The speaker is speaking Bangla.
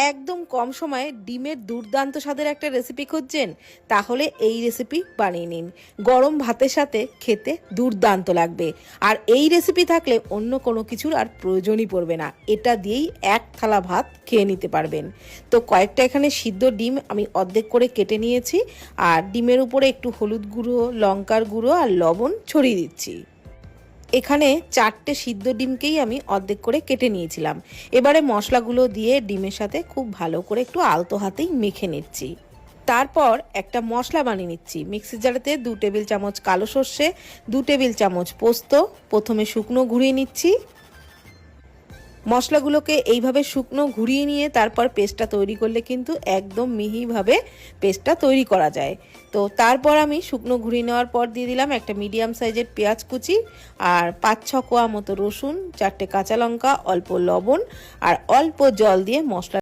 একদম কম সময়ে ডিমের দুর্দান্ত স্বাদের একটা রেসিপি খুঁজছেন? তাহলে এই রেসিপি বানিয়ে নিন। গরম ভাতের সাথে খেতে দুর্দান্ত লাগবে। আর এই রেসিপি থাকলে অন্য কোনো কিছুর আর প্রয়োজনই পড়বে না। এটা দিয়েই এক থালা ভাত খেয়ে নিতে পারবেন। তো কয়েকটা এখানে সিদ্ধ ডিম আমি অর্ধেক করে কেটে নিয়েছি, আর ডিমের উপরে একটু হলুদ গুঁড়ো, লঙ্কার গুঁড়ো আর লবণ ছড়িয়ে দিচ্ছি। এখানে 4টে সিদ্ধ ডিমকেই আমি অর্ধেক করে কেটে নিয়েছিলাম। এবারে মশলাগুলো দিয়ে ডিমের সাথে খুব ভালো করে একটু আলতো হাতেই মেখে নিচ্ছি। তারপর একটা মশলা বানিয়ে নিচ্ছি। মিক্সি জারেতে 2 টেবিল চামচ কালো সর্ষে, 2 টেবিল চামচ পোস্ত প্রথমে শুকনো ঘুরিয়ে নিচ্ছি। মশলাগুলোকে এইভাবে শুকনো ঘুরিয়ে নিয়ে তারপর পেস্টটা তৈরি করলে কিন্তু একদম মিহিভাবে পেস্টটা তৈরি করা যায়। তো তারপর আমি শুকনো ঘুরিয়ে নেওয়ার পর দিয়ে দিলাম একটা মিডিয়াম সাইজের পেঁয়াজ কুচি, আর 5-6 কোয়া মতো রসুন, 4টে কাঁচা লঙ্কা, অল্প লবণ আর অল্প জল দিয়ে মশলা